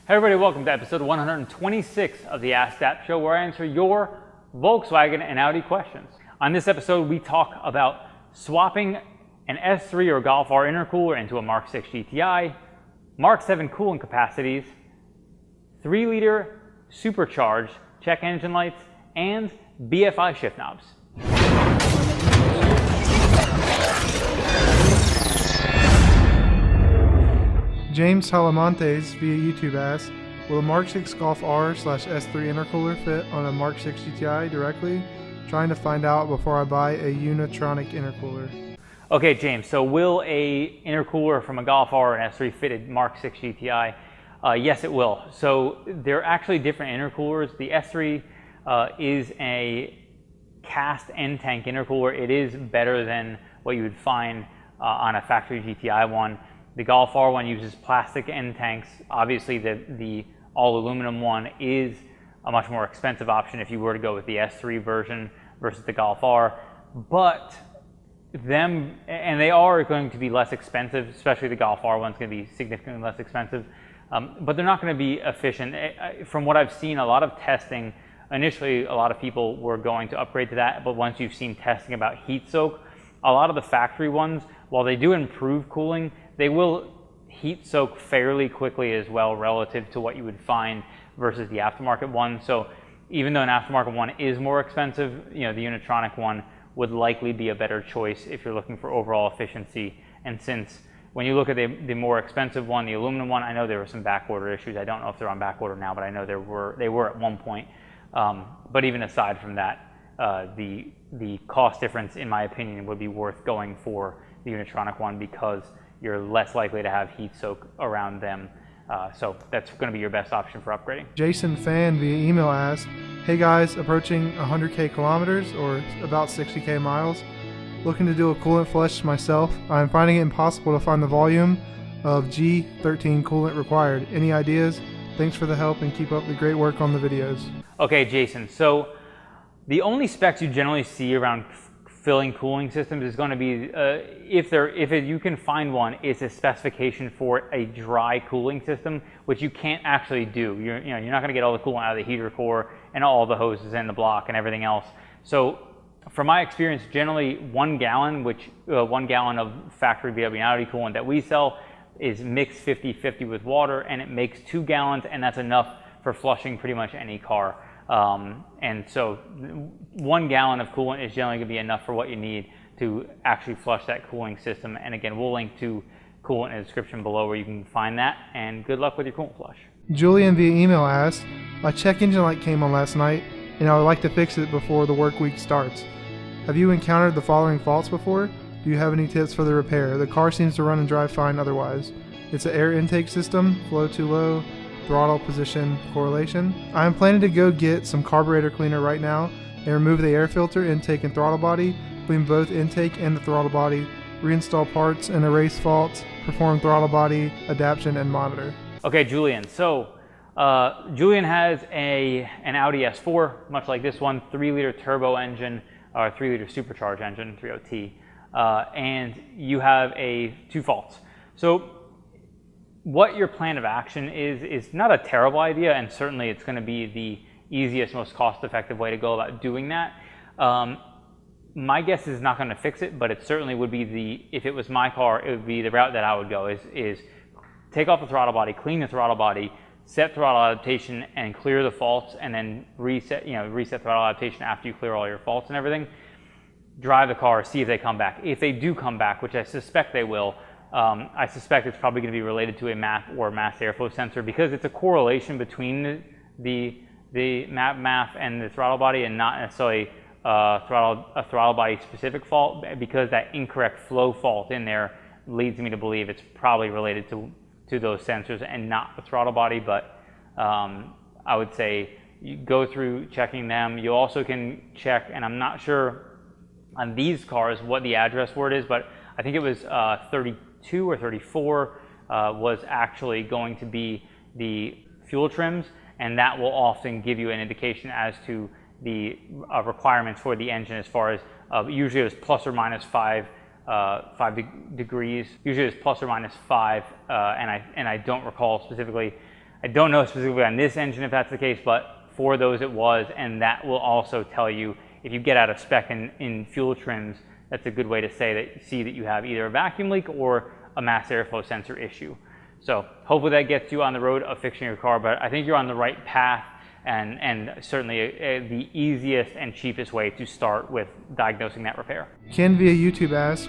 Hey everybody, welcome to episode 126 of the AskDap show, where I answer your Volkswagen and Audi questions. On this episode, we talk about swapping an S3 or Golf R intercooler into a Mark 6 GTI, Mark 7 coolant capacities, 3-liter Supercharged check engine lights, and BFI shift knobs. James Talamontes via YouTube asks, will a Mark 6 Golf R/S3 intercooler fit on a Mark 6 GTI directly? Trying to find out before I buy a Unitronic intercooler. Okay, James, so will a intercooler from a Golf R and S3 fitted Mark 6 GTI? Yes, it will. So they're actually different intercoolers. The S3 is a cast end tank intercooler. It is better than what you would find on a factory GTI one. The Golf R one uses plastic end tanks. Obviously, the all aluminum one is a much more expensive option if you were to go with the S3 version versus the Golf R. But they are going to be less expensive, especially the Golf R one's going to be significantly less expensive. But they're not going to be efficient. From what I've seen, a lot of testing, initially a lot of people were going to upgrade to that, but once you've seen testing about heat soak, a lot of the factory ones, while they do improve cooling, they will heat soak fairly quickly as well relative to what you would find versus the aftermarket one. So even though an aftermarket one is more expensive, the Unitronic one would likely be a better choice if you're looking for overall efficiency. And since when you look at the more expensive one, the aluminum one, I know there were some backorder issues. I don't know if they're on backorder now, but I know they were at one point. But even aside from that, the cost difference, in my opinion, would be worth going for the Unitronic one because you're less likely to have heat soak around them. So that's going to be your best option for upgrading. Jason Fan via email asks, hey guys, approaching 100k kilometers or about 60k miles. Looking to do a coolant flush myself. I'm finding it impossible to find the volume of G13 coolant required. Any ideas? Thanks for the help and keep up the great work on the videos. Okay, Jason, so the only specs you generally see around filling cooling systems is going to be, if you can find one, it's a specification for a dry cooling system, which you can't actually do. You're not going to get all the coolant out of the heater core and all the hoses and the block and everything else. So from my experience, generally 1 gallon, 1 gallon of factory VW and Audi coolant that we sell is mixed 50-50 with water, and it makes 2 gallons, and that's enough for flushing pretty much any car. And so 1 gallon of coolant is generally going to be enough for what you need to actually flush that cooling system. And again, we'll link to coolant in the description below where you can find that. And good luck with your coolant flush. Julian via email asked, my check engine light came on last night and I would like to fix it before the work week starts. Have you encountered the following faults before? Do you have any tips for the repair? The car seems to run and drive fine otherwise. It's an air intake system, flow too low, throttle position correlation. I am planning to go get some carburetor cleaner right now and remove the air filter, intake, and throttle body, clean both intake and the throttle body, reinstall parts and erase faults, perform throttle body adaptation, and monitor. Okay, Julian. So Julian has an Audi S4, much like this one, 3-liter turbo engine, or 3-liter supercharged engine, 3.0t, and you have 2 faults. So what your plan of action is not a terrible idea, and certainly it's going to be the easiest, most cost-effective way to go about doing that. My guess is not going to fix it, but it certainly would be if it was my car, it would be the route that I would go is take off the throttle body, clean the throttle body, set throttle adaptation, and clear the faults, and then reset throttle adaptation after you clear all your faults and everything. Drive the car, see if they come back. If they do come back, which I suspect they will, I suspect it's probably going to be related to a MAF or mass airflow sensor, because it's a correlation between the MAF and the throttle body, and not necessarily a throttle body specific fault, because that incorrect flow fault in there leads me to believe it's probably related to those sensors and not the throttle body. But I would say you go through checking them. You also can check, and I'm not sure on these cars what the address word is, but I think it was 32 or 34 was actually going to be the fuel trims, and that will often give you an indication as to the requirements for the engine, as far as usually it was plus or minus 5 degrees. Usually it's plus or minus 5, and I don't recall specifically I don't know specifically on this engine if that's the case, but for those it was, and that will also tell you if you get out of spec in fuel trims. That's a good way to see that you have either a vacuum leak or a mass airflow sensor issue. So hopefully that gets you on the road of fixing your car, but I think you're on the right path, and certainly the easiest and cheapest way to start with diagnosing that repair. Ken via YouTube asks,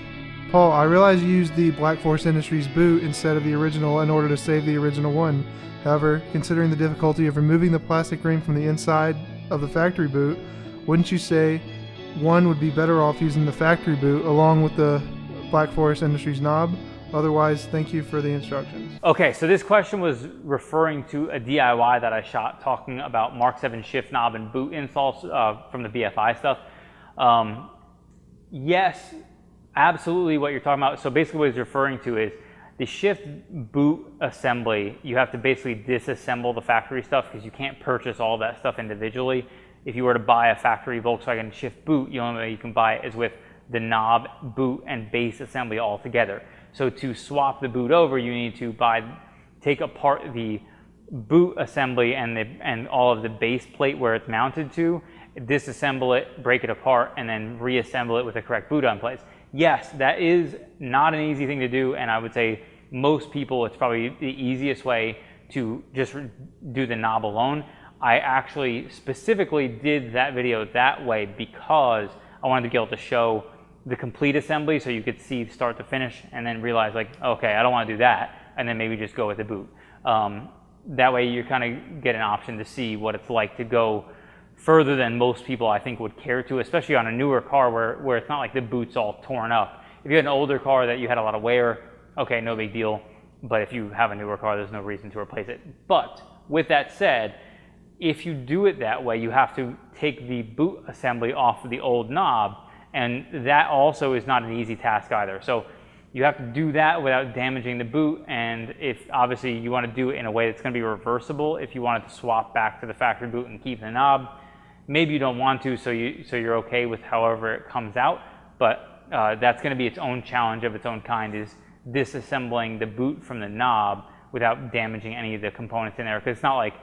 Paul, I realize you used the Black Forest Industries boot instead of the original in order to save the original one. However, considering the difficulty of removing the plastic ring from the inside of the factory boot, wouldn't you say one would be better off using the factory boot along with the Black Forest Industries knob? Otherwise, thank you for the instructions. Okay, so this question was referring to a DIY that I shot talking about Mark 7 shift knob and boot installs from the BFI stuff. Yes, absolutely what you're talking about. So basically what he's referring to is the shift boot assembly. You have to basically disassemble the factory stuff because you can't purchase all that stuff individually. If you were to buy a factory Volkswagen shift boot, the only way you can buy it is with the knob, boot, and base assembly all together. So to swap the boot over, you need to take apart the boot assembly and all of the base plate where it's mounted to, disassemble it, break it apart, and then reassemble it with the correct boot on place. Yes, that is not an easy thing to do, and I would say most people, it's probably the easiest way to just do the knob alone. I actually specifically did that video that way because I wanted to be able to show the complete assembly so you could see start to finish and then realize like, okay, I don't want to do that, and then maybe just go with the boot. That way you kind of get an option to see what it's like to go further than most people I think would care to, especially on a newer car where it's not like the boot's all torn up. If you had an older car that you had a lot of wear, okay, no big deal. But if you have a newer car, there's no reason to replace it. But with that said, if you do it that way, you have to take the boot assembly off of the old knob, and that also is not an easy task either. So you have to do that without damaging the boot, and if obviously you want to do it in a way that's going to be reversible, if you wanted to swap back to the factory boot and keep the knob, maybe you don't want to, so you're okay with however it comes out, but that's going to be its own challenge of its own kind, is disassembling the boot from the knob without damaging any of the components in there, because it's not like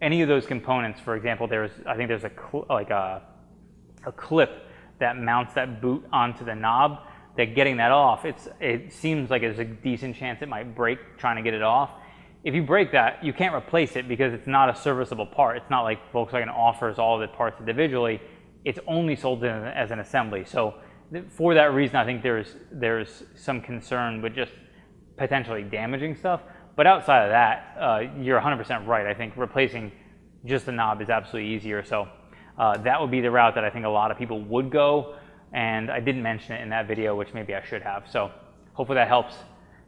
any of those components. For example, I think there's a clip that mounts that boot onto the knob, that getting that off, it seems like there's a decent chance it might break trying to get it off. If you break that, you can't replace it because it's not a serviceable part. It's not like Volkswagen offers all of the parts individually. It's only sold as an assembly. So for that reason, I think there's some concern with just potentially damaging stuff. But outside of that, you're 100% right. I think replacing just the knob is absolutely easier. So that would be the route that I think a lot of people would go. And I didn't mention it in that video, which maybe I should have. So hopefully that helps.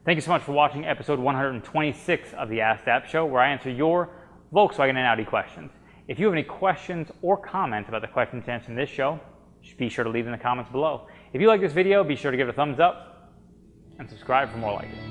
Thank you so much for watching episode 126 of the AskDap show, where I answer your Volkswagen and Audi questions. If you have any questions or comments about the questions answered in this show, be sure to leave in the comments below. If you like this video, be sure to give it a thumbs up and subscribe for more like it.